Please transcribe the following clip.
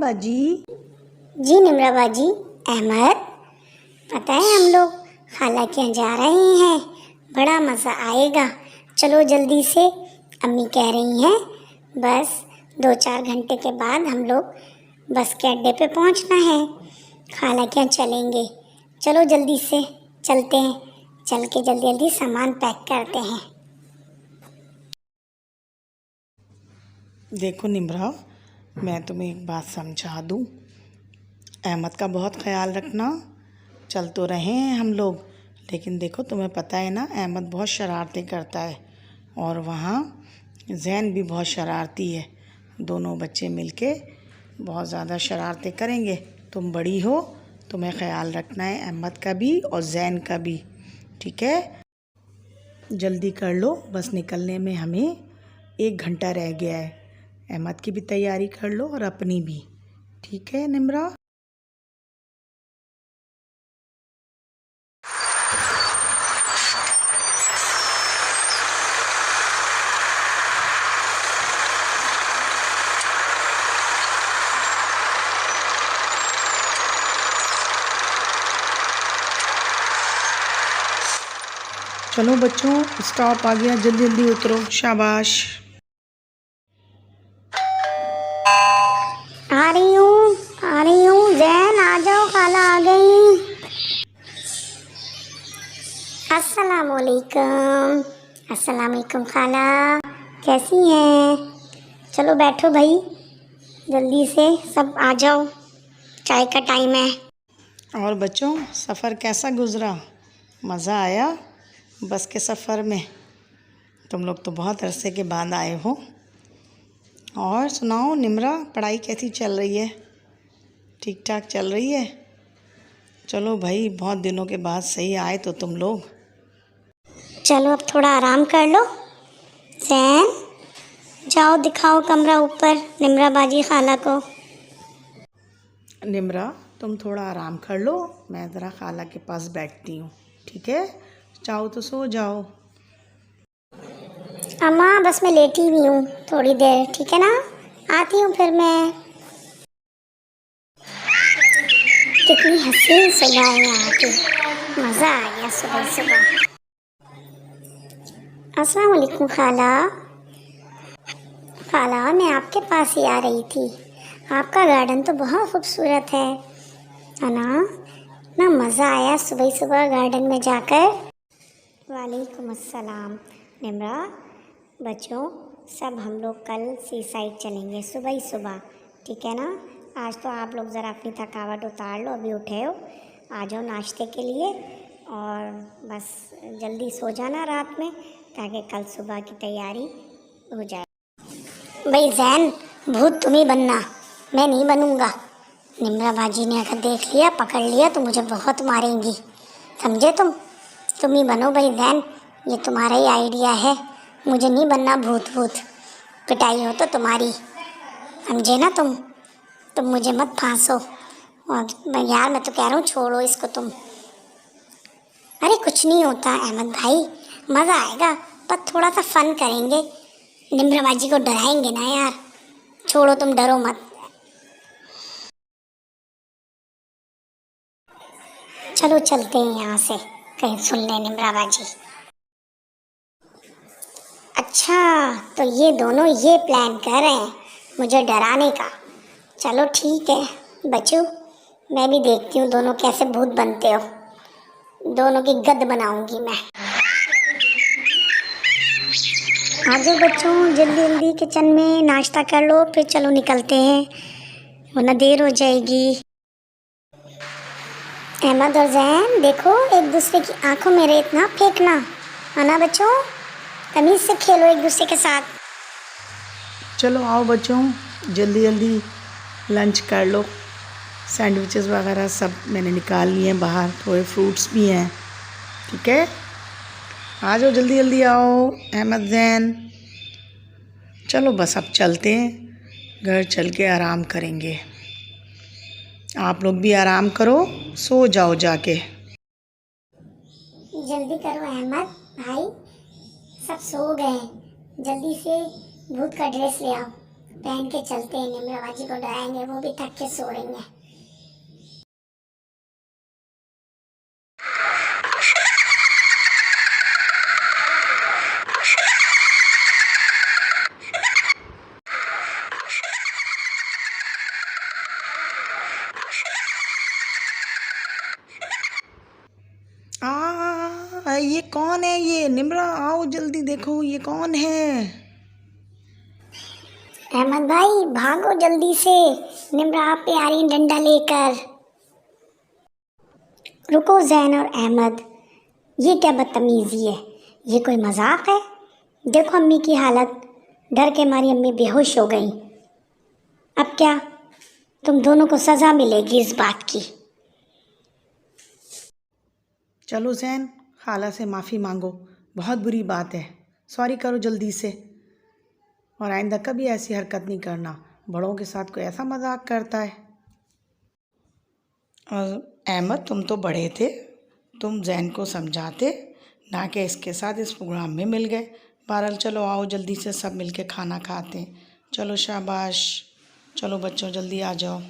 बाजी। जी निम्रा बाजी। अहमद, पता है हम लोग खाला के यहाँ जा रहे हैं, बड़ा मज़ा आएगा। चलो जल्दी से, अम्मी कह रही हैं बस 2-4 घंटे के बाद हम लोग बस के अड्डे पे पहुंचना है, खाला के यहाँ चलेंगे। चलो जल्दी से चलते हैं, चल के जल्दी जल्दी सामान पैक करते हैं। देखो निम्रा, मैं तुम्हें एक बात समझा दूँ, अहमद का बहुत ख्याल रखना। चल तो रहे हैं हम लोग, लेकिन देखो तुम्हें पता है ना, अहमद बहुत शरारतें करता है और वहाँ ज़ैन भी बहुत शरारती है। दोनों बच्चे मिलके बहुत ज़्यादा शरारतें करेंगे। तुम बड़ी हो, तुम्हें ख्याल रखना है अहमद का भी और ज़ैन का भी, ठीक है? जल्दी कर लो, बस निकलने में हमें 1 घंटा रह गया है। अहमद की भी तैयारी कर लो और अपनी भी, ठीक है निम्रा? चलो बच्चों, स्टॉप आ गया, जल्दी जल्दी उतरो, शाबाश। आ रही हूँ ज़ैन, आ जाओ, खाला आ गई। अस्सलाम वालेकुम खाला, कैसी हैं? चलो बैठो भाई, जल्दी से सब आ जाओ, चाय का टाइम है। और बच्चों, सफ़र कैसा गुज़रा? मज़ा आया बस के सफ़र में? तुम लोग तो बहुत अरसे के बाद आए हो। और सुनाओ निम्रा, पढ़ाई कैसी चल रही है? ठीक ठाक चल रही है? चलो भाई, बहुत दिनों के बाद सही आए तो तुम लोग। चलो अब थोड़ा आराम कर लो। ज़ैन, जाओ दिखाओ कमरा ऊपर निम्रा बाजी खाला को। निम्रा, तुम थोड़ा आराम कर लो, मैं ज़रा खाला के पास बैठती हूँ, ठीक है? चाहो तो सो जाओ। अम्मा बस मैं लेटी हुई हूँ थोड़ी देर, ठीक है ना? आती हूँ फिर मैं। कितनी हसीन सुबह है यहाँ की, मज़ा आ गया सुबह सुबह। अस्सलाम वालेकुम खाला। खाला, मैं आपके पास ही आ रही थी, आपका गार्डन तो बहुत खूबसूरत है ना? ना मज़ा आया सुबह सुबह गार्डन में जाकर। वालेकुम अस्सलाम। निम्रा, बच्चों सब हम लोग कल सी साइड चलेंगे सुबह ही सुबह, ठीक है ना? आज तो आप लोग ज़रा अपनी थकावट उतार लो, अभी उठे हो, आ जाओ नाश्ते के लिए और बस जल्दी सो जाना रात में, ताकि कल सुबह की तैयारी हो जाए। भाई ज़ैन, भूत तुम ही बनना, मैं नहीं बनूँगा। निम्रा बाजी ने अगर देख लिया, पकड़ लिया तो मुझे बहुत मारेंगी, समझे तुम? तुम ही बनो भाई ज़ैन, ये तुम्हारा ही आइडिया है, मुझे नहीं बनना भूत। पिटाई हो तो तुम्हारी, समझे ना? तुम मुझे मत फांसो। और यार मैं तो कह रहा हूँ छोड़ो इसको तुम। अरे कुछ नहीं होता अहमद भाई, मज़ा आएगा, पर थोड़ा सा फन करेंगे, निम्रा बाजी को डराएंगे ना यार। छोड़ो तुम, डरो मत। चलो चलते हैं यहाँ से, कहीं सुन ले निम्रा बाजी। अच्छा, तो ये दोनों ये प्लान कर रहे हैं मुझे डराने का। चलो ठीक है बच्चों, मैं भी देखती हूँ दोनों कैसे भूत बनते हो, दोनों की गद बनाऊंगी मैं। आ जाओ बच्चों, जल्दी जल्दी किचन में नाश्ता कर लो, फिर चलो निकलते हैं, वरना देर हो जाएगी। अहमद और ज़ैन, देखो एक दूसरे की आंखों में रेत ना फेंकना, है ना बच्चों? तमीज़ से खेलो एक दूसरे के साथ। चलो आओ बच्चों, जल्दी जल्दी लंच कर लो। सैंडविचेस वगैरह सब मैंने निकाल लिए हैं बाहर, थोड़े फ्रूट्स भी हैं, ठीक है? आ जाओ जल्दी जल्दी आओ अहमद ज़ैन। चलो बस अब चलते हैं, घर चल के आराम करेंगे। आप लोग भी आराम करो, सो जाओ जाके। जल्दी करो अहमद भाई, सब सो गए, जल्दी से भूत का ड्रेस ले आओ, पहन के चलते हैं, निम्रा बाजी को डराएंगे, वो भी थक के सो रही हैं। ये कौन है? ये निम्रा, आओ जल्दी देखो ये कौन है। अहमद भाई भागो जल्दी से, निम्रा आप पे आ रही डंडा लेकर। रुको जैन और अहमद, ये क्या बदतमीजी है? ये कोई मजाक है? देखो अम्मी की हालत, डर के मारी अम्मी बेहोश हो गई। अब क्या, तुम दोनों को सज़ा मिलेगी इस बात की। चलो जैन, खाला से माफ़ी मांगो, बहुत बुरी बात है, सॉरी करो जल्दी से, और आइंदा कभी ऐसी हरकत नहीं करना। बड़ों के साथ कोई ऐसा मजाक करता है? और अहमद, तुम तो बड़े थे, तुम जैन को समझाते, ना कि इसके साथ इस प्रोग्राम में मिल गए। बहरहाल चलो आओ जल्दी से सब मिलके खाना खाते हैं। चलो शाबाश, चलो बच्चों जल्दी आ जाओ।